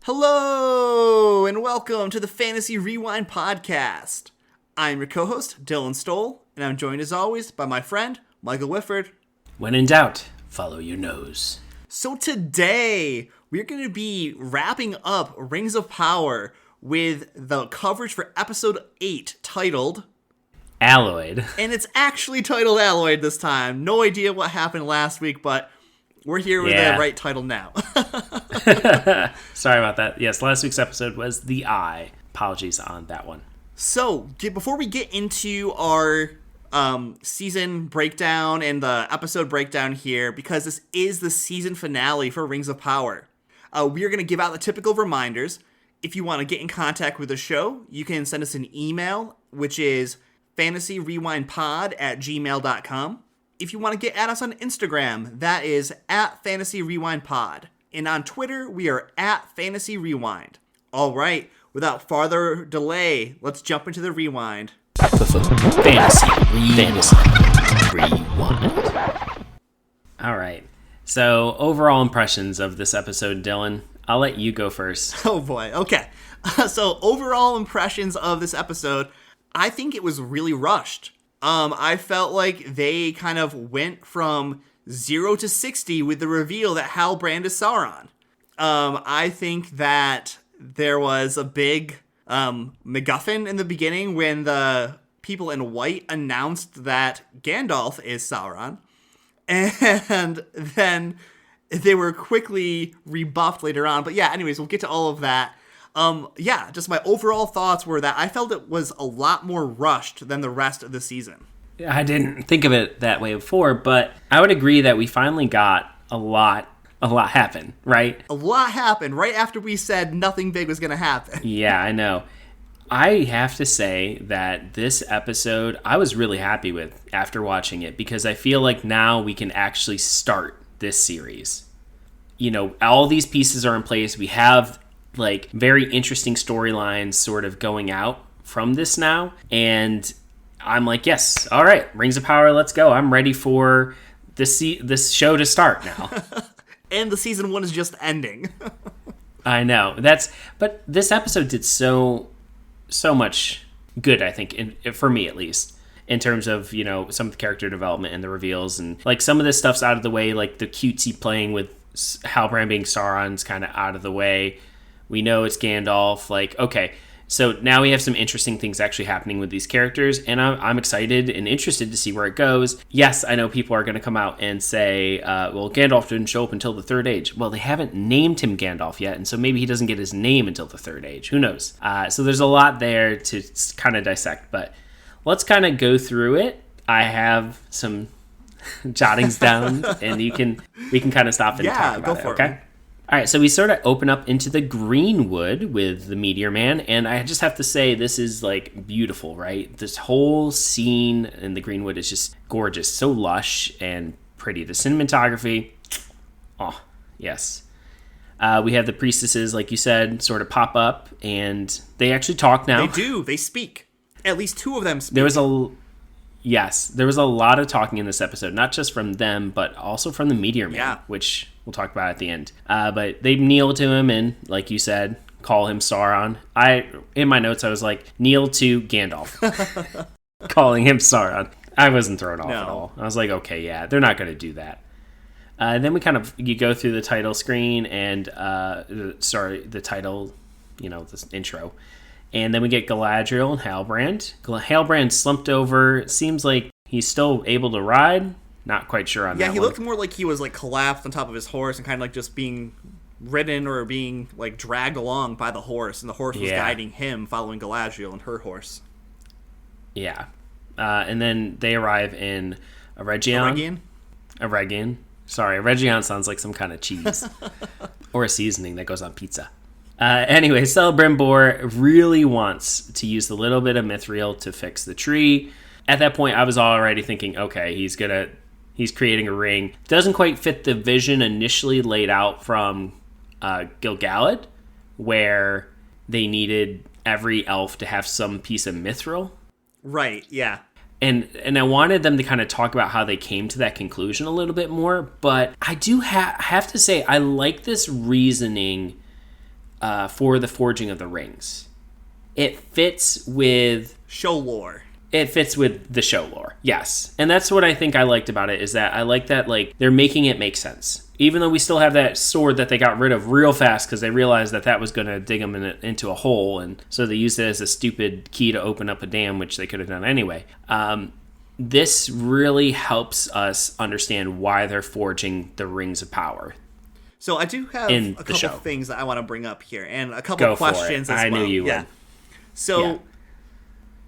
Hello, and welcome to the Fantasy Rewind Podcast. I'm your co-host, Dylan Stoll, and I'm joined as always by my friend, Michael Whitford. When in doubt, follow your nose. So today, we're going to be wrapping up Rings of Power with the coverage for episode 8, titled... Alloyed. And it's actually titled Alloyed this time. No idea what happened last week, but we're here with the right title now. Sorry about that. Yes, last week's episode was The Eye. Apologies on that one. So, before we get into our season breakdown and the episode breakdown here, because this is the season finale for Rings of Power, we are going to give out the typical reminders. If you want to get in contact with the show, you can send us an email, which is fantasyrewindpod@gmail.com. If you want to get at us on Instagram, that is @fantasyrewindpod. And on Twitter, we are @fantasyrewind. All right, without farther delay, let's jump into the rewind. Fantasy Rewind. All right. So, overall impressions of this episode, Dylan. I'll let you go first. Oh boy, okay. So, overall impressions of this episode, I think it was really rushed. I felt like they kind of went from 0 to 60 with the reveal that Halbrand is Sauron. I think that there was a big MacGuffin in the beginning when the people in white announced that Gandalf is Sauron. And then they were quickly rebuffed later on. But yeah, anyways, we'll get to all of that. Just my overall thoughts were that I felt it was a lot more rushed than the rest of the season. I didn't think of it that way before, but I would agree that we finally got a lot happen, right? A lot happened right after we said nothing big was going to happen. Yeah, I know. I have to say that this episode I was really happy with after watching it, because I feel like now we can actually start this series. You know, all these pieces are in place. We have like very interesting storylines sort of going out from this now, and I'm like, yes, all right, Rings of Power, let's go. I'm ready for this show to start now. And the season 1 is just ending. I know. But this episode did so much good, I think, for me at least, in terms of, you know, some of the character development and the reveals, and like some of this stuff's out of the way, like the cutesy playing with Halbrand being Sauron's kind of out of the way. We know it's Gandalf. Like, okay, so now we have some interesting things actually happening with these characters, and I'm excited and interested to see where it goes. Yes, I know people are going to come out and say, well, Gandalf didn't show up until the Third Age. Well, they haven't named him Gandalf yet, and so maybe he doesn't get his name until the Third Age. Who knows? So there's a lot there to kind of dissect, but let's kind of go through it. I have some jottings down, and we can kind of stop and talk about it, okay? All right, so we sort of open up into the Greenwood with the Meteor Man, and I just have to say this is, like, beautiful, right? This whole scene in the Greenwood is just gorgeous, so lush and pretty. The cinematography, oh, yes. We have the priestesses, like you said, sort of pop up, and they actually talk now. They do. They speak. At least 2 of them speak. There was a lot of talking in this episode, not just from them, but also from the Meteor Man, which we'll talk about at the end. But they kneel to him and, like you said, call him Sauron. In my notes, I was like, kneel to Gandalf, calling him Sauron. I wasn't thrown off at all. I was like, okay, yeah, they're not going to do that. Then you go through the title screen and, the title, this intro. And then we get Galadriel and Halbrand. Halbrand slumped over. Seems like he's still able to ride. Not quite sure on that. Yeah, he looked more like he was like collapsed on top of his horse and kind of like just being ridden or being like dragged along by the horse. And the horse was guiding him, following Galadriel and her horse. And then they arrive in Eregion. Sorry, Eregion sounds like some kind of cheese. Or a seasoning that goes on pizza. Anyway, Celebrimbor really wants to use the little bit of mithril to fix the tree. At that point, I was already thinking, okay, he's creating a ring. Doesn't quite fit the vision initially laid out from Gil-galad, where they needed every elf to have some piece of mithril. Right, yeah. And I wanted them to kind of talk about how they came to that conclusion a little bit more, but I do have to say I like this reasoning for the forging of the rings. It fits with show lore. It fits with the show lore, yes. And that's what I think I liked about it, is that I like that, like, they're making it make sense. Even though we still have that sword that they got rid of real fast because they realized that was going to dig them into a hole, and so they used it as a stupid key to open up a dam, which they could have done anyway. This really helps us understand why they're forging the Rings of Power. So I do have a couple things that I want to bring up here, and a couple of questions as well. I knew you would. So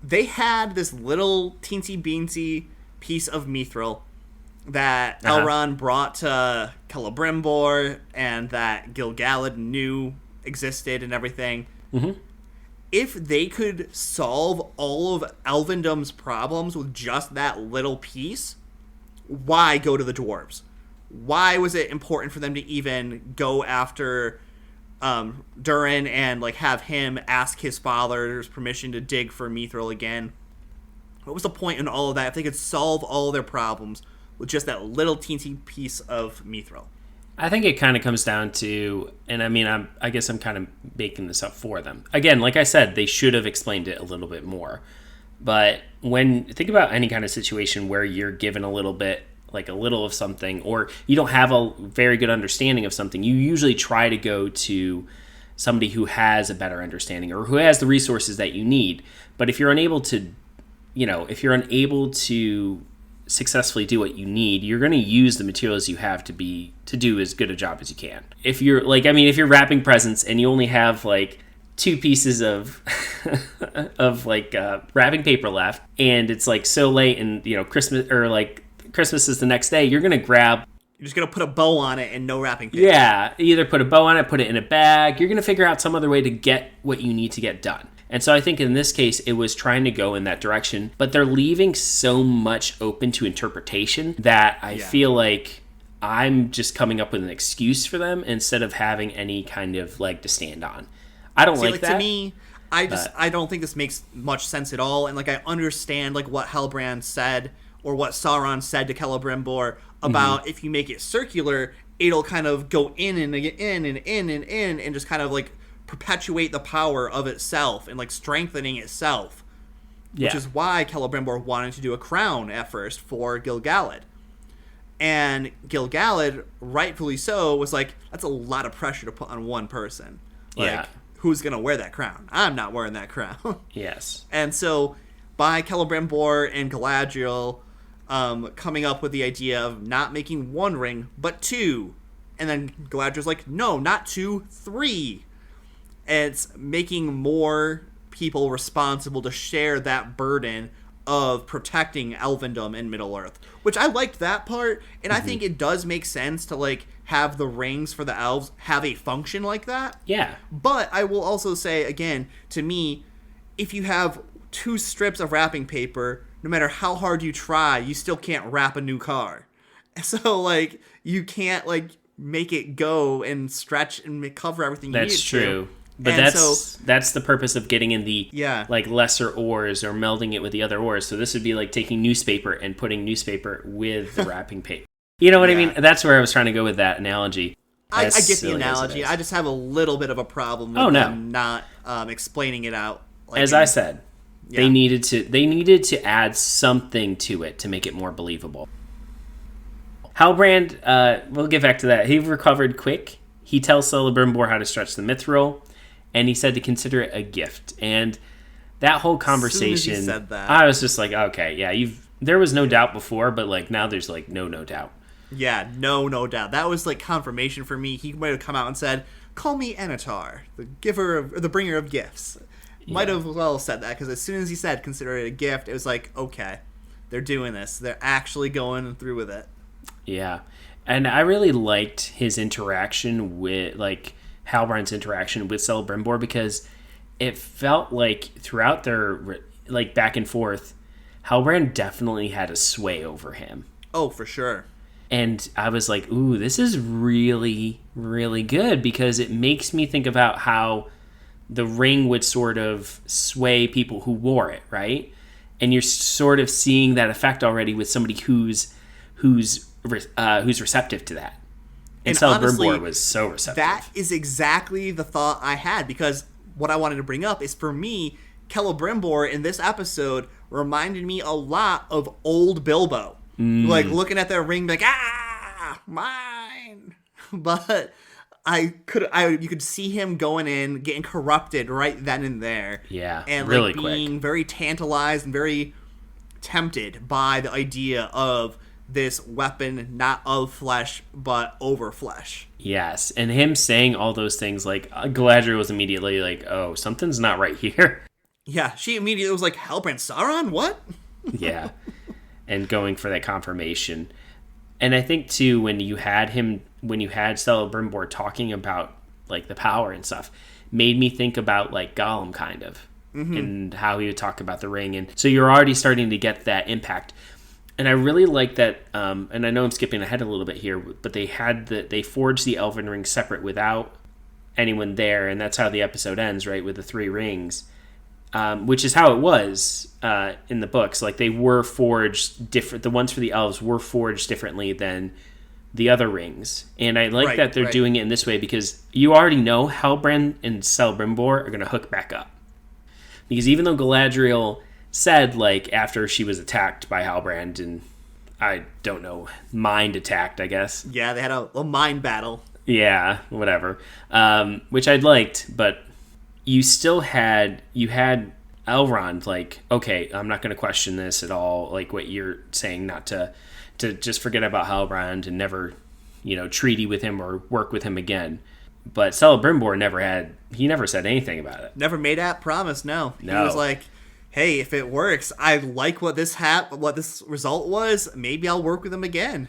they had this little teensy beansy piece of mithril that Elrond brought to Celebrimbor and that Gil-galad knew existed and everything. Mm-hmm. If they could solve all of Elvendom's problems with just that little piece, why go to the dwarves? Why was it important for them to even go after Durin and like have him ask his father's permission to dig for mithril again? What was the point in all of that if they could solve all their problems with just that little teensy piece of mithril? I think it kind of comes down to, and I mean, I guess I'm kind of making this up for them. Again, like I said, they should have explained it a little bit more. But think about any kind of situation where you're given a little bit, like a little of something, or you don't have a very good understanding of something, you usually try to go to somebody who has a better understanding or who has the resources that you need. But if you're unable to, successfully do what you need, you're going to use the materials you have to do as good a job as you can. If you're if you're wrapping presents and you only have like 2 pieces of wrapping paper left, and it's like so late, and Christmas is the next day, you're going to grab. You're just going to put a bow on it and no wrapping paper. Yeah, either put a bow on it, put it in a bag. You're going to figure out some other way to get what you need to get done. And so I think in this case, it was trying to go in that direction, but they're leaving so much open to interpretation that I feel like I'm just coming up with an excuse for them instead of having any kind of leg to stand on. I don't like that. To me, I don't think this makes much sense at all. And like, I understand like what Halbrand said or what Sauron said to Celebrimbor about if you make it circular, it'll kind of go in and in and in and in and just kind of like perpetuate the power of itself and like strengthening itself, which is why Celebrimbor wanted to do a crown at first for Gil-galad. And Gil-galad, rightfully so, was like, that's a lot of pressure to put on one person. Like, who's gonna wear that crown? I'm not wearing that crown. Yes. And so by Celebrimbor and Galadriel coming up with the idea of not making 1 ring but 2, and then Galadriel's like, no, not 2, 3. It's making more people responsible to share that burden of protecting Elvendom in Middle-earth, which I liked that part, and I think it does make sense to like have the rings for the elves have a function like that. Yeah. But I will also say, again, to me, if you have 2 strips of wrapping paper, no matter how hard you try, you still can't wrap a new car. So like you can't like make it go and stretch and cover everything you need to. That's true. But that's the purpose of getting in the like lesser ores or melding it with the other ores. So this would be like taking newspaper and putting newspaper with the wrapping paper. You know what I mean? That's where I was trying to go with that analogy. I get the analogy. I just have a little bit of a problem with them not explaining it out. Like as I said, they needed to add something to it to make it more believable. Halbrand, we'll get back to that. He recovered quick. He tells Celebrimbor how to stretch the mithril. And he said to consider it a gift. And that whole conversation, as soon as he said that, I was just like, okay, there was no doubt before, but like now there's like no doubt. Yeah, no doubt. That was like confirmation for me. He might have come out and said, "Call me Anatar, the bringer of gifts." Might have well said that, because as soon as he said consider it a gift, it was like, okay, they're doing this. They're actually going through with it. Yeah, and I really liked his interaction with like Halbrand's interaction with Celebrimbor, because it felt like throughout their like back and forth, Halbrand definitely had a sway over him. Oh, for sure. And I was like, ooh, this is really, really good, because it makes me think about how the ring would sort of sway people who wore it, right? And you're sort of seeing that effect already with somebody who's receptive to that. And honestly, Celebrimbor was so receptive. that is exactly the thought I had, because what I wanted to bring up is, for me, Celebrimbor in this episode reminded me a lot of old Bilbo. Like, looking at their ring, like, mine. But you could see him going in, getting corrupted right then and there. Yeah, and really being quick. very tantalized and very tempted by the idea of this weapon, not of flesh, but over flesh. Yes, and him saying all those things, like, Galadriel was immediately like, oh, something's not right here. Yeah, she immediately was like, Halbrand Sauron? What? Yeah, and going for that confirmation. And I think, too, when you had Celebrimbor talking about, like, the power and stuff, made me think about, like, Gollum, kind of, and how he would talk about the ring. And so you're already starting to get that impact. And I really like that, and I know I'm skipping ahead a little bit here, but they forged the Elven Ring separate without anyone there, and that's how the episode ends, right, with the 3 rings, which is how it was in the books. Like, they were forged different. The ones for the elves were forged differently than the other rings, and I like that they're doing it in this way, because you already know Halbrand and Celebrimbor are going to hook back up. Because even though Galadriel said, like, after she was attacked by Halbrand, and I don't know, mind attacked, I guess. Yeah, they had a mind battle. Yeah, whatever. Which I'd liked, but you had Elrond, like, okay, I'm not going to question this at all, like what you're saying, not to just forget about Halbrand and never, treaty with him or work with him again. But Celebrimbor never said anything about it. Never made that promise, no. He No. was like, hey, if it works, I like what this result was, maybe I'll work with him again.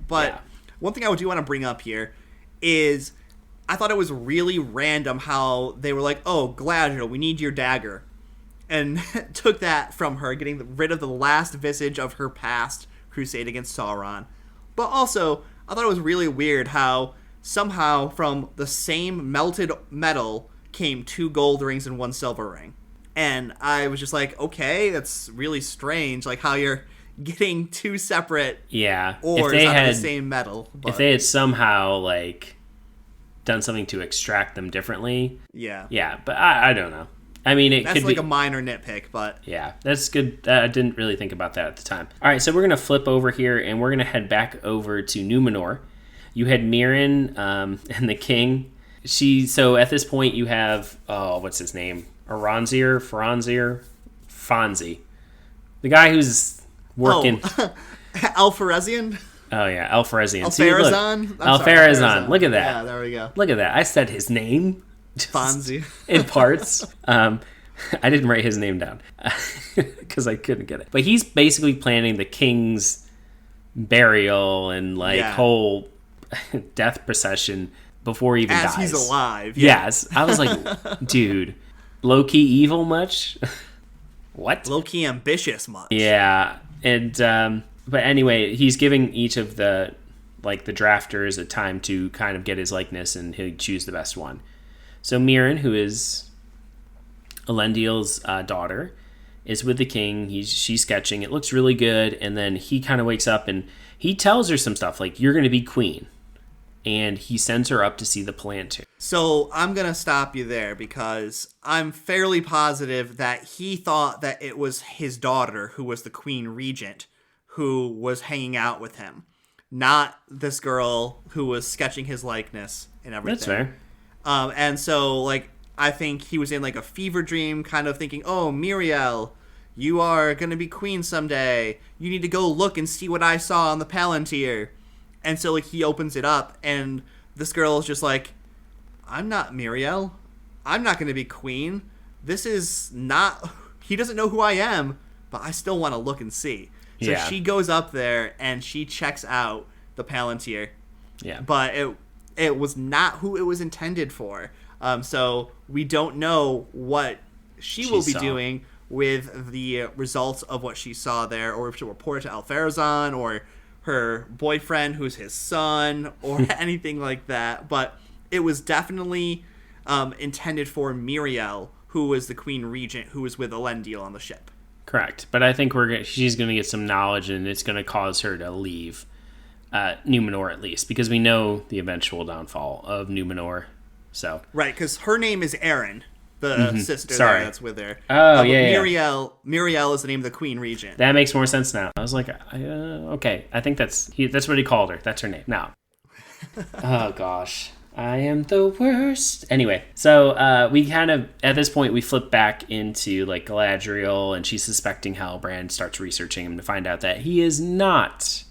But one thing I do want to bring up here is I thought it was really random how they were like, oh, Galadriel, we need your dagger. And took that from her, getting rid of the last vestige of her past crusade against Sauron. But also, I thought it was really weird how somehow from the same melted metal came 2 gold rings and 1 silver ring. And I was just like, okay, that's really strange, like how you're getting 2 separate ores out of the same metal. But if they had somehow, like, done something to extract them differently. Yeah, but I don't know. I mean, that's like a minor nitpick, but yeah, that's good. I didn't really think about that at the time. All right, so we're gonna flip over here and we're gonna head back over to Numenor. You had Mirren and the king. So at this point you have what's his name? Fonzie, the guy who's working. Alpharezian. Oh yeah, Alpharezian. Alpharazan. Look at that. Yeah, there we go. Look at that. I said his name. Fonzie. In parts. I didn't write his name down because I couldn't get it. But he's basically planning the king's burial and whole death procession before he even dies. As he's alive. Yeah. Yes. I was like, dude, low-key evil much? What? Low-key ambitious much. Yeah. And but anyway, he's giving each of the drafters a time to kind of get his likeness, and he'll choose the best one. So Mirren, who is Elendil's daughter, is with the king. She's sketching. It looks really good. And then he kind of wakes up and he tells her some stuff like, you're going to be queen. And he sends her up to see the Palantir. So I'm going to stop you there because I'm fairly positive that he thought that it was his daughter who was the queen regent who was hanging out with him, not this girl who was sketching his likeness and everything. That's fair. And so, like, I think he was in, like, a fever dream, kind of thinking, oh, Miriel, you are going to be queen someday. You need to go look and see what I saw on the Palantir. And so, like, he opens it up, and this girl is just like, I'm not Miriel. I'm not going to be queen. This is not... He doesn't know who I am, but I still want to look and see. So she goes up there, and she checks out the Palantir. Yeah. But it was not who it was intended for. So we don't know what she will be doing with the results of what she saw there, or if she'll report it to Alpharazan, or her boyfriend who's his son, or anything like that. But it was definitely intended for Miriel, who was the queen regent, who was with Elendil on the ship. Correct. But I think she's going to get some knowledge, and it's going to cause her to leave. Numenor at least, because we know the eventual downfall of Numenor. So Right, because her name is Erin, the sister Sorry. that's with her. Oh, but yeah. Muriel is the name of the Queen Regent. that makes more sense now. I was like, okay, I think that's what he called her. That's her name. Now, oh gosh, I am the worst. Anyway, so we kind of at this point we flip back into like Galadriel, and she's suspecting Halbrand, starts researching him to find out that he is not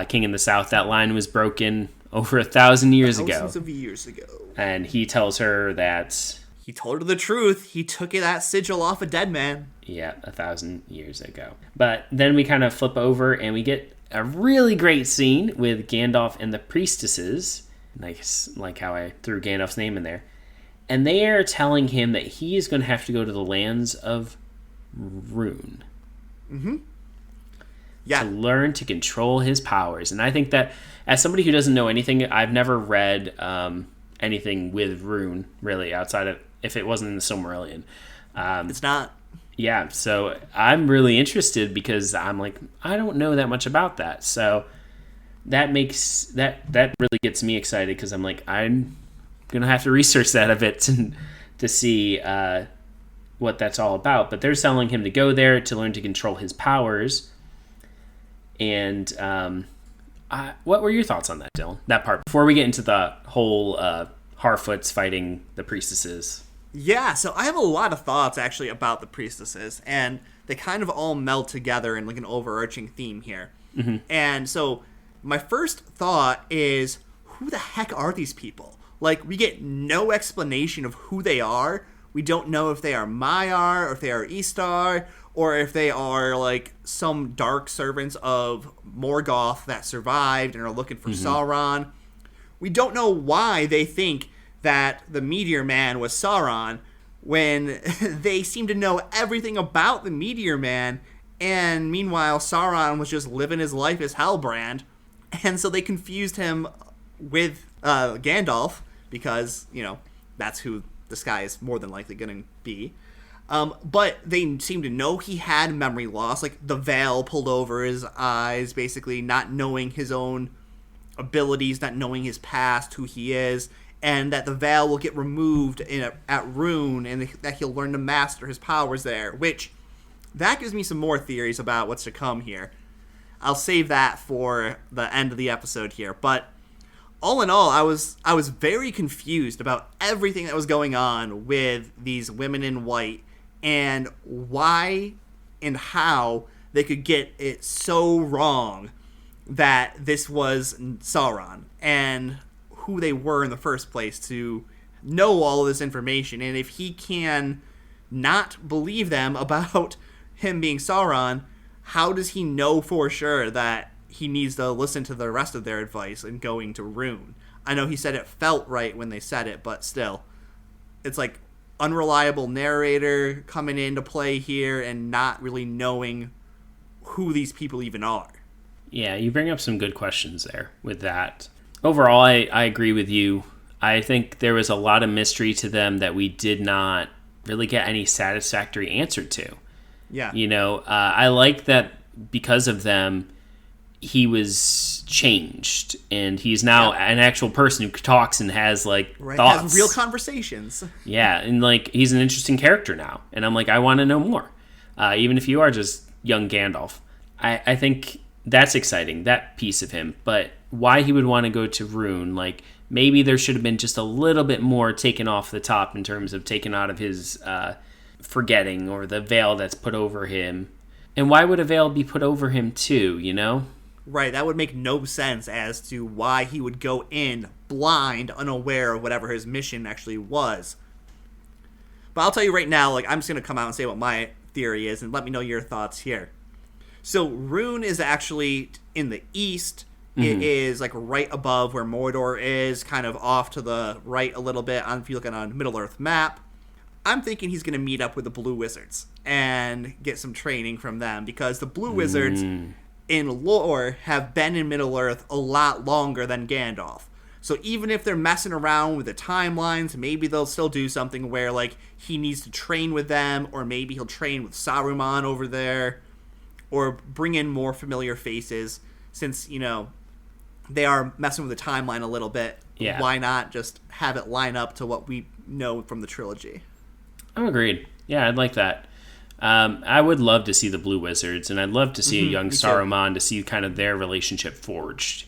king in the South. That line was broken over 1,000 years ago. Thousands of years ago. And he tells her that He told her the truth. He took that sigil off a dead man. yeah, 1,000 years ago. But then we kind of flip over and we get a really great scene with Gandalf and the priestesses. Nice, like how I threw Gandalf's name in there. And they are telling him that he is going to have to go to the lands of Rhûn. Yeah. To learn to control his powers. And I think that as somebody who doesn't know anything, I've never read anything with Rhûn, really, outside of if it wasn't in the Silmarillion. It's not. Yeah, so I'm really interested because I'm like, I don't know that much about that. So that makes that really gets me excited because I'm like, I'm gonna have to research that a bit to see what that's all about. But they're telling him to go there to learn to control his powers. And what were your thoughts on that, Dylan? That part before we get into the whole Harfoots fighting the priestesses. Yeah, so I have a lot of thoughts actually about the priestesses, and they kind of all meld together in like an overarching theme here. And so my first thought is, who the heck are these people? Like, we get no explanation of who they are. We don't know if they are Maiar, or if they are Istar, or if they are like some dark servants of Morgoth that survived and are looking for Sauron. We don't know why they think that the Meteor Man was Sauron when they seem to know everything about the Meteor Man, and meanwhile Sauron was just living his life as Halbrand, and so they confused him with Gandalf because, you know, that's who this guy is more than likely going to be. But they seem to know he had memory loss, like the veil pulled over his eyes, basically not knowing his own abilities, not knowing his past, who he is, and that the veil will get removed at Rhûn, and that he'll learn to master his powers there, which that gives me some more theories about what's to come here. I'll save that for the end of the episode here, but all in all, I was very confused about everything that was going on with these women in white, and why and how they could get it so wrong that this was Sauron, and who they were in the first place to know all of this information. And if he can not believe them about him being Sauron, how does he know for sure that he needs to listen to the rest of their advice and going to Rhûn? I know he said it felt right when they said it, but still, it's like unreliable narrator coming into play here and not really knowing who these people even are. Yeah, you bring up some good questions there with that. Overall, I agree with you. I think there was a lot of mystery to them that we did not really get any satisfactory answer to. Yeah. You know, I like that because of them, he was changed, and he's now an actual person who talks and has, like, thoughts. Has real conversations. Yeah, and, like, he's an interesting character now. And I'm like, I want to know more. Even if you are just young Gandalf. I think that's exciting, that piece of him. But why he would want to go to Rhûn, like, maybe there should have been just a little bit more taken off the top in terms of taken out of his forgetting, or the veil that's put over him. And why would a veil be put over him too, you know? Right, that would make no sense as to why he would go in blind, unaware of whatever his mission actually was. But I'll tell you right now, like, I'm just going to come out and say what my theory is, and let me know your thoughts here. So Rhûn is actually in the east. It is like right above where Mordor is, kind of off to the right a little bit, if you look at a Middle-earth map. I'm thinking he's going to meet up with the Blue Wizards and get some training from them, because the Blue Wizards in lore have been in Middle-earth a lot longer than Gandalf. So even if they're messing around with the timelines, maybe they'll still do something where, like, he needs to train with them, or maybe he'll train with Saruman over there, or bring in more familiar faces, since, you know, they are messing with the timeline a little bit. Yeah. Why not just have it line up to what we know from the trilogy? I'm agreed. Yeah, I'd like that. I would love to see the Blue Wizards, and I'd love to see a young Saruman to see kind of their relationship forged.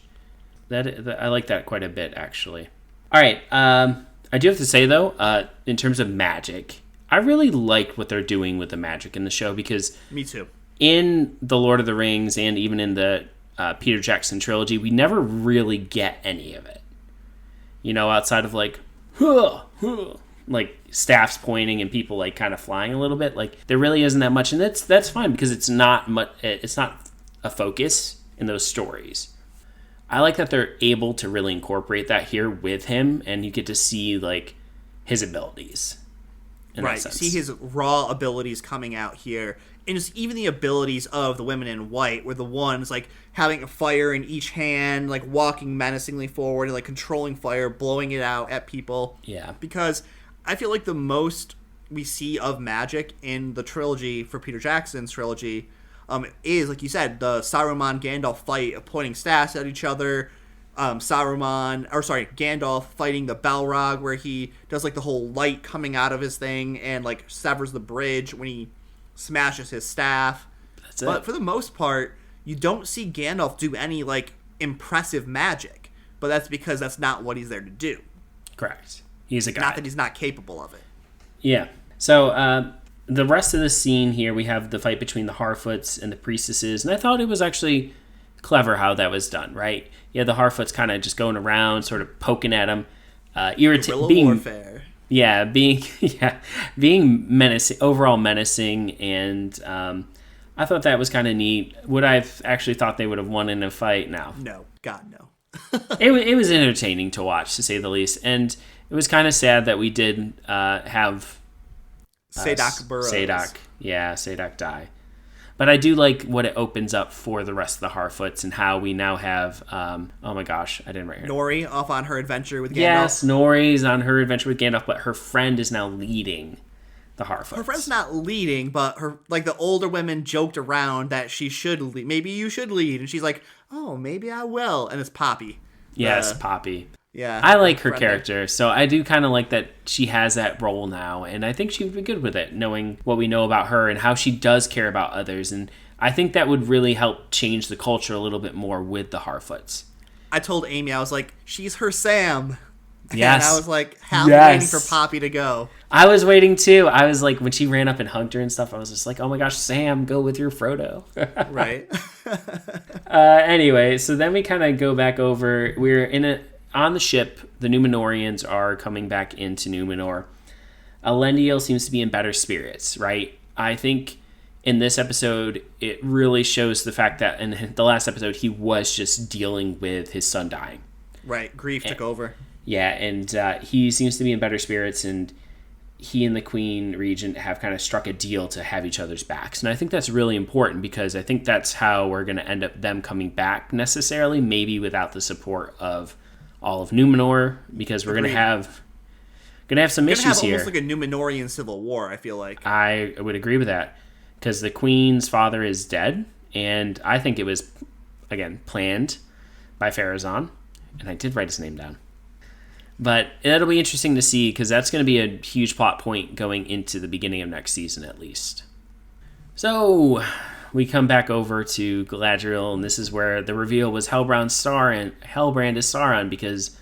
That I like that quite a bit, actually. All right. I do have to say, though, in terms of magic, I really like what they're doing with the magic in the show because... Me too. In The Lord of the Rings and even in the Peter Jackson trilogy, we never really get any of it. You know, outside of like, like staffs pointing and people like kind of flying a little bit. Like there really isn't that much, and that's fine because it's not much. It's not a focus in those stories. I like that they're able to really incorporate that here with him, and you get to see like his abilities. Right, see his raw abilities coming out here. And just even the abilities of the women in white were the ones like having a fire in each hand, like walking menacingly forward and like controlling fire, blowing it out at people. Yeah. Because I feel like the most we see of magic in the trilogy for Peter Jackson's trilogy is, like you said, the Saruman Gandalf fight of pointing staffs at each other. Gandalf fighting the Balrog where he does like the whole light coming out of his thing and like severs the bridge when he smashes his staff. That's it. But for the most part, you don't see Gandalf do any like impressive magic. But that's because that's not what he's there to do. Correct. He's a guy. Not that he's not capable of it. Yeah. So the rest of the scene here, we have the fight between the Harfoots and the priestesses, and I thought it was actually clever how that was done. Right? Yeah, the Harfoots kind of just going around, sort of poking at him, Guerrilla warfare. Yeah, being menacing, overall menacing, and I thought that was kind of neat. Would I've actually thought they would have won in a fight? No, God, no. It was entertaining to watch, to say the least, and it was kind of sad that we did have Sadok Burrows. Sadok die. But I do like what it opens up for the rest of the Harfoots and how we now have, oh my gosh, I didn't write her. Nori off on her adventure with Gandalf. Yes, Nori's on her adventure with Gandalf, but her friend is now leading the Harfoots. Her friend's not leading, but her like the older women joked around that she should lead. Maybe you should lead. And she's like, oh, maybe I will. And it's Poppy. Yes, Poppy. Yeah. I like her character, so I do kind of like that she has that role now, and I think she would be good with it, knowing what we know about her and how she does care about others, and I think that would really help change the culture a little bit more with the Harfoots. I told Amy, I was like, she's her Sam. Yes. And I was like, waiting for Poppy to go. I was waiting too. I was like, when she ran up and hugged her and stuff, I was just like, oh my gosh, Sam, go with your Frodo. Right. Anyway, so then we kind of go back over, on the ship, the Númenóreans are coming back into Númenor. Elendil seems to be in better spirits, right? I think in this episode, it really shows the fact that in the last episode, he was just dealing with his son dying. Right, grief took over. Yeah, and he seems to be in better spirits, and he and the Queen Regent have kind of struck a deal to have each other's backs. And I think that's really important because I think that's how we're going to end up them coming back necessarily, maybe without the support of all of Númenor, because we're going to have some issues here. Almost like a Númenorian civil war, I feel like. I would agree with that, because the Queen's father is dead, and I think it was, again, planned by Pharazôn, and I did write his name down. But that'll be interesting to see, because that's going to be a huge plot point going into the beginning of next season, at least. So we come back over to Galadriel, and this is where the reveal was Hellbrand is Sauron, because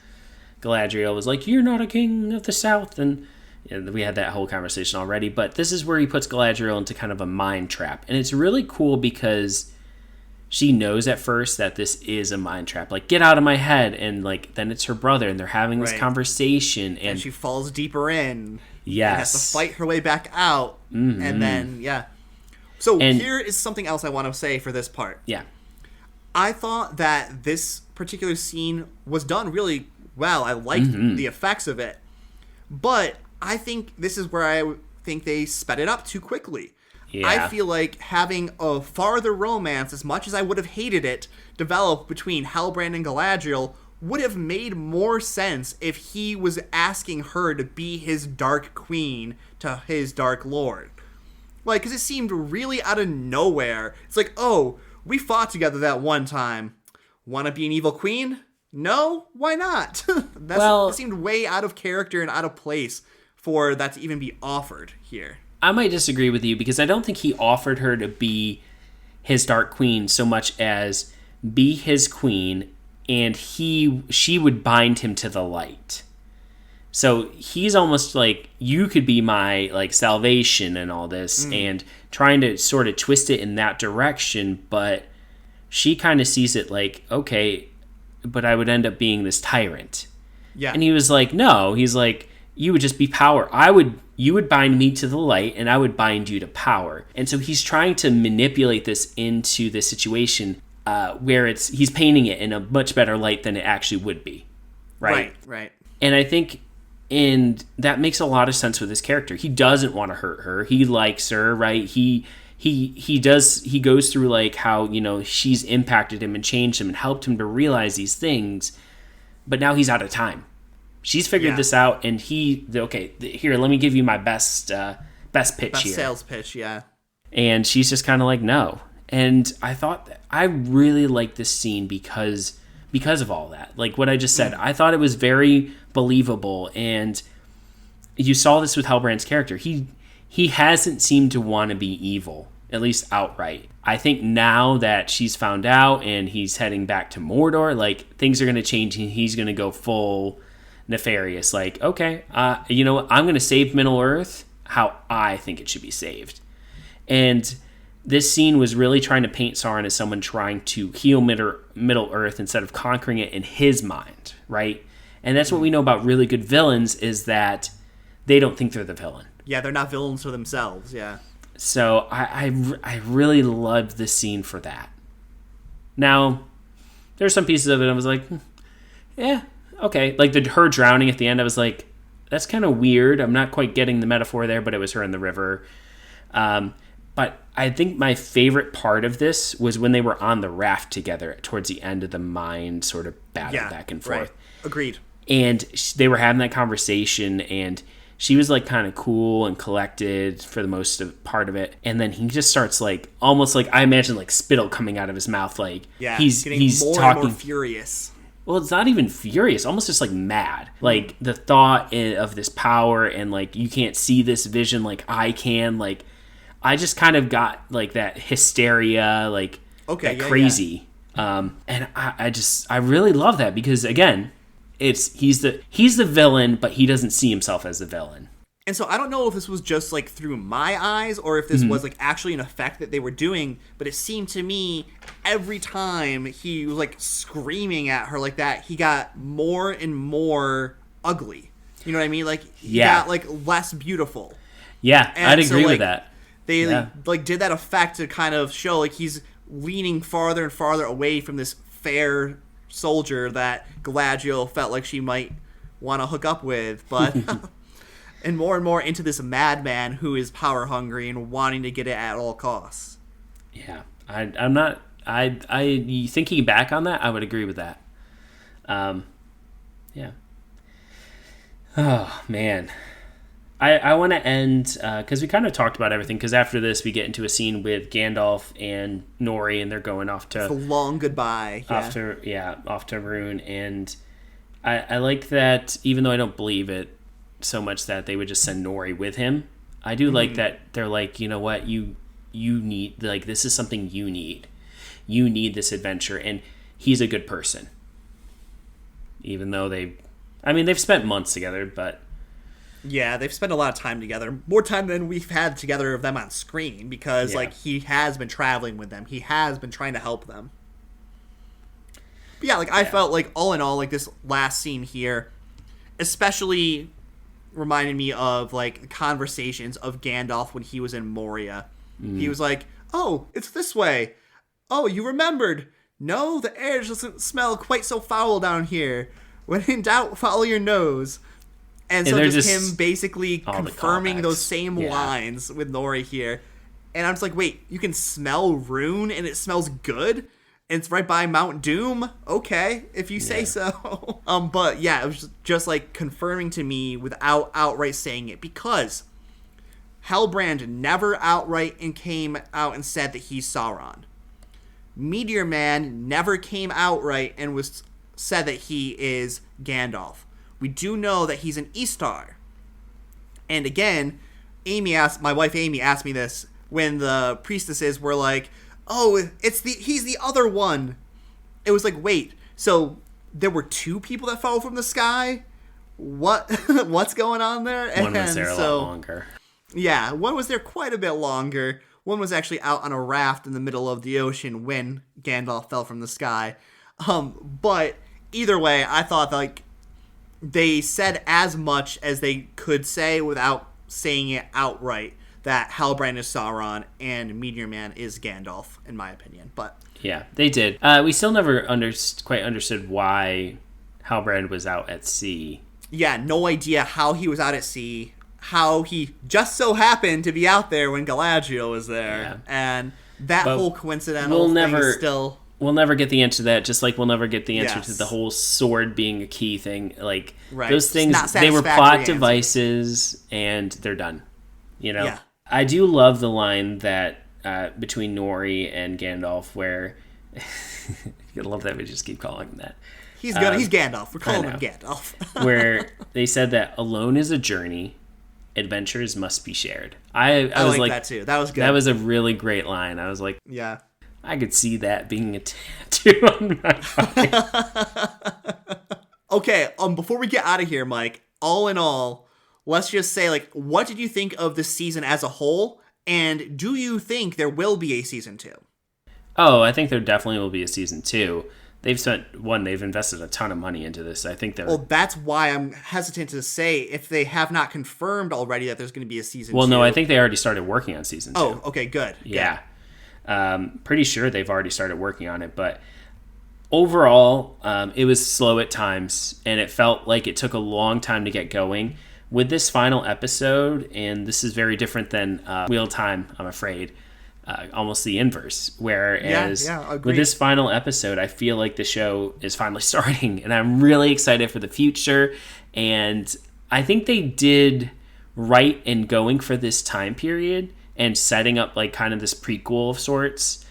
Galadriel was like, you're not a king of the South, and we had that whole conversation already, but this is where he puts Galadriel into kind of a mind trap, and it's really cool because she knows at first that this is a mind trap, like, get out of my head, and like then it's her brother, and they're having this conversation, and she falls deeper in. Yes. And has to fight her way back out, and then, So here is something else I want to say for this part. Yeah. I thought that this particular scene was done really well. I liked the effects of it. But I think this is where I think they sped it up too quickly. Yeah. I feel like having a farther romance, as much as I would have hated it, develop between Halbrand and Galadriel would have made more sense if he was asking her to be his Dark Queen to his Dark Lord. Like, because it seemed really out of nowhere. It's like, oh, we fought together that one time. Want to be an evil queen? No, why not? That seemed way out of character and out of place for that to even be offered here. I might disagree with you because I don't think he offered her to be his Dark Queen so much as be his queen, and she would bind him to the light. So he's almost like, you could be my like salvation and all this, and trying to sort of twist it in that direction, but she kind of sees it like, okay, but I would end up being this tyrant. Yeah. And he was like, no, he's like, you would just be power. You would bind me to the light, and I would bind you to power. And so he's trying to manipulate this into this situation where he's painting it in a much better light than it actually would be. Right. And I think, and that makes a lot of sense with his character. He doesn't want to hurt her. He likes her, right? He goes through like how, you know, she's impacted him and changed him and helped him to realize these things, but now he's out of time. She's figured this out, and here, let me give you my best pitch here. Sales pitch, yeah. And she's just kind of like, no. And I thought I really liked this scene because of all that. Like what I just said, I thought it was very believable, and you saw this with Hellbrand's character. He hasn't seemed to want to be evil, at least outright. I think now that she's found out and he's heading back to Mordor, like things are going to change, and he's going to go full nefarious. Like, okay, you know what? I'm going to save Middle-earth how I think it should be saved. And this scene was really trying to paint Sauron as someone trying to heal Middle-earth instead of conquering it in his mind, right? And that's what we know about really good villains, is that they don't think they're the villain. Yeah, they're not villains for themselves, yeah. So I really loved this scene for that. Now, there's some pieces of it I was like, yeah, okay. Like her drowning at the end, I was like, that's kind of weird. I'm not quite getting the metaphor there, but it was her in the river. But I think my favorite part of this was when they were on the raft together towards the end of the mine sort of battle back and forth. Right. Agreed. And they were having that conversation, and she was like kind of cool and collected for the most part of it. And then he just starts like, almost like, I imagine like spittle coming out of his mouth. Like he's more talking, and more furious. Well, it's not even furious, almost just like mad. Like the thought of this power, and like, you can't see this vision like I can. Like, I just kind of got like that hysteria, like crazy. Yeah. And I really love that, because again, he's the villain, but he doesn't see himself as the villain. And so I don't know if this was just like through my eyes, or if this was like actually an effect that they were doing, but it seemed to me every time he was like screaming at her like that, he got more and more ugly. You know what I mean? Like he got like less beautiful. Yeah, and I'd agree with that. They like did that effect to kind of show like he's leaning farther and farther away from this fair soldier that Galadriel felt like she might want to hook up with, but and more into this madman who is power hungry and wanting to get it at all costs. Yeah, I'm not. I thinking back on that, I would agree with that. Yeah. Oh man. I want to end, because we kind of talked about everything, because after this we get into a scene with Gandalf and Nori, and they're going off to... It's a long goodbye. Off to Rune, and I like that, even though I don't believe it so much that they would just send Nori with him, I do like that they're like, you know what, you need, like, this is something you need. You need this adventure, and he's a good person. Even though they've spent months together, but... Yeah, they've spent a lot of time together. More time than we've had together of them on screen, because like he has been traveling with them. He has been trying to help them. But yeah, like I felt like all in all, like this last scene here, especially reminded me of like conversations of Gandalf when he was in Moria. He was like, "Oh, it's this way. Oh, you remembered. No, the air doesn't smell quite so foul down here. When in doubt, follow your nose." And so just him basically confirming those same lines with Nori here. And I'm just like, wait, you can smell Rune and it smells good? And it's right by Mount Doom? Okay, if you say so. But yeah, it was just like confirming to me without outright saying it. Because Hellbrand never outright came out and said that he's Sauron. Meteor Man never came out right and was said that he is Gandalf. We do know that he's an Istar. And again, my wife Amy asked me this when the priestesses were like, "Oh, he's the other one." It was like, wait, so there were two people that fell from the sky? What's going on there? One was there a lot longer. Yeah, one was there quite a bit longer. One was actually out on a raft in the middle of the ocean when Gandalf fell from the sky. But either way, I thought like they said as much as they could say without saying it outright, that Halbrand is Sauron and Meteor Man is Gandalf, in my opinion. But yeah, they did. We still never quite understood why Halbrand was out at sea. Yeah, no idea how he was out at sea, how he just so happened to be out there when Galadriel was there. Yeah. And that whole coincidental thing is still... We'll never get the answer to that, just like we'll never get the answer to the whole sword being a key thing. Like, those things, they were plot devices, and they're done. You know? Yeah. I do love the line that between Nori and Gandalf where... I love that we just keep calling him that. He's good. He's Gandalf. We're calling him Gandalf. Where they said that alone is a journey, adventures must be shared. I was like that too. That was good. That was a really great line. I was like, yeah, I could see that being a tattoo on my body. Okay, before we get out of here, Mike, all in all, let's just say, like, what did you think of the season as a whole? And do you think there will be a season 2? Oh, I think there definitely will be a season 2. They've invested a ton of money into this. I think Well, that's why I'm hesitant to say if they have not confirmed already that there's going to be a season 2. Well, no, I think they already started working on season 2. Oh, okay, good. Yeah. Pretty sure they've already started working on it, but overall, it was slow at times, and it felt like it took a long time to get going. With this final episode, and this is very different than Wheel of Time, I'm afraid, almost the inverse, whereas with this final episode, I feel like the show is finally starting, and I'm really excited for the future, and I think they did right in going for this time period and setting up like kind of this prequel of sorts,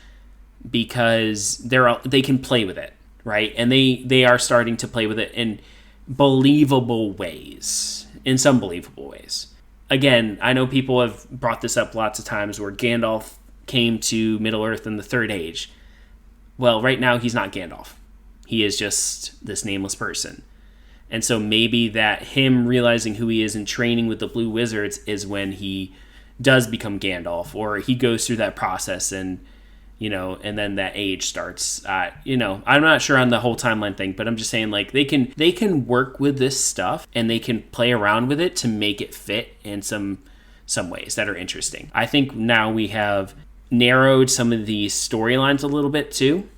because they can play with it, right? And they are starting to play with it in believable ways, in some believable ways. Again, I know people have brought this up lots of times where Gandalf came to Middle-earth in the Third Age. Well, right now he's not Gandalf. He is just this nameless person. And so maybe that him realizing who he is and training with the Blue Wizards is when he does become Gandalf, or he goes through that process and then that age starts. I'm not sure on the whole timeline thing, but I'm just saying, like, they can work with this stuff and they can play around with it to make it fit in some ways that are interesting. I think now we have narrowed some of these storylines a little bit too,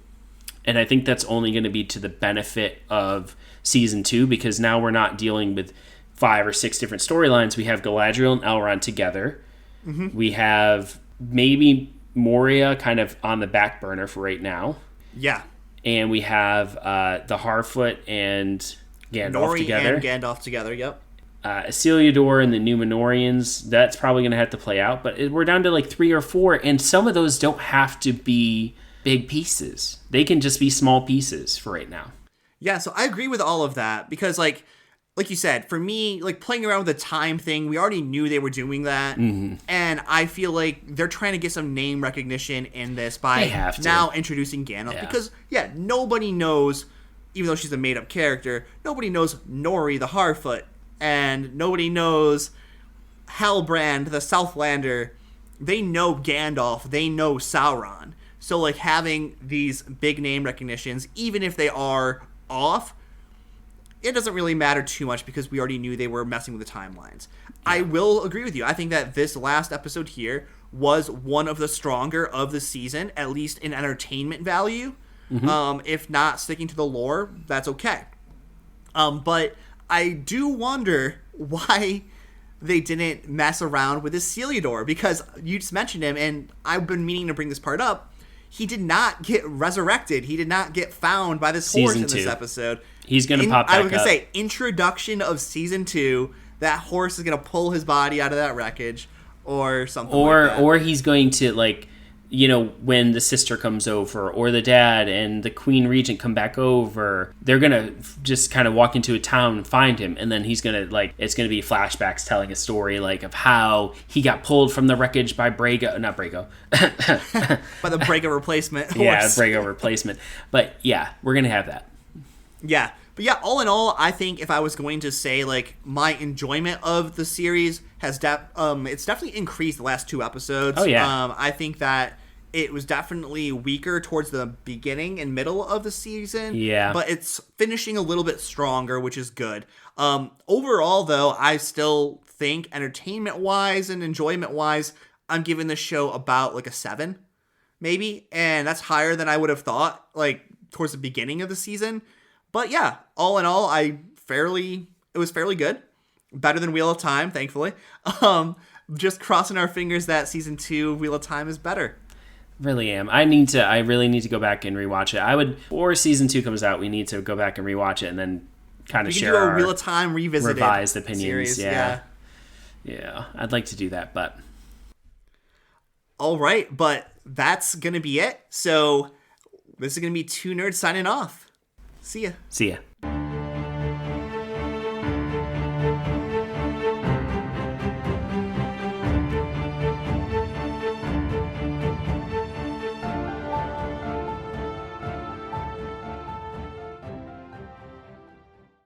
and I think that's only going to be to the benefit of season 2, because now we're not dealing with 5 or 6 different storylines. We have Galadriel and Elrond together. Mm-hmm. We have maybe Moria kind of on the back burner for right now. Yeah. And we have the Harfoot and Gandalf Nori together. And Gandalf together, yep. Isildur and the Númenóreans, that's probably going to have to play out. But we're down to like 3 or 4, and some of those don't have to be big pieces. They can just be small pieces for right now. Yeah, so I agree with all of that, because like you said, for me, like playing around with the time thing, we already knew they were doing that. Mm-hmm. And I feel like they're trying to get some name recognition in this by now introducing Gandalf. Yeah. Because, nobody knows, even though she's a made-up character, nobody knows Nori the Harfoot, and nobody knows Halbrand the Southlander. They know Gandalf. They know Sauron. So, like, having these big name recognitions, even if they are off, it doesn't really matter too much because we already knew they were messing with the timelines. Yeah. I will agree with you. I think that this last episode here was one of the stronger of the season, at least in entertainment value. Mm-hmm. If not sticking to the lore, that's okay. But I do wonder why they didn't mess around with Isildur, because you just mentioned him, and I've been meaning to bring this part up. He did not get resurrected. He did not get found by this horse in this episode. He's going to pop back up. I was going to say, introduction of season 2, that horse is going to pull his body out of that wreckage or something like that. Or he's going to, like, when the sister comes over or the dad and the queen regent come back over, they're gonna just kind of walk into a town and find him, and then he's gonna it's gonna be flashbacks telling a story of how he got pulled from the wreckage by not Brago by the Brago replacement horse. Yeah, Brago replacement. But yeah, we're gonna have that. Yeah. But yeah, all in all, I think if I was going to say my enjoyment of the series has it's definitely increased the last 2 episodes. Oh yeah. I think that it was definitely weaker towards the beginning and middle of the season. Yeah. But it's finishing a little bit stronger, which is good. Overall, though, I still think entertainment-wise and enjoyment-wise, I'm giving this show about a 7, maybe, and that's higher than I would have thought towards the beginning of the season. But yeah, all in all, it was fairly good. Better than Wheel of Time, thankfully. Just crossing our fingers that season 2 Wheel of Time is better. Really am. I really need to go back and rewatch it. Before season 2 comes out, we need to go back and rewatch it and then kind of share our Wheel of Time revisited revised opinions. Series. Yeah. I'd like to do that, but all right, but that's gonna be it. So this is gonna be 2 nerds signing off. See ya.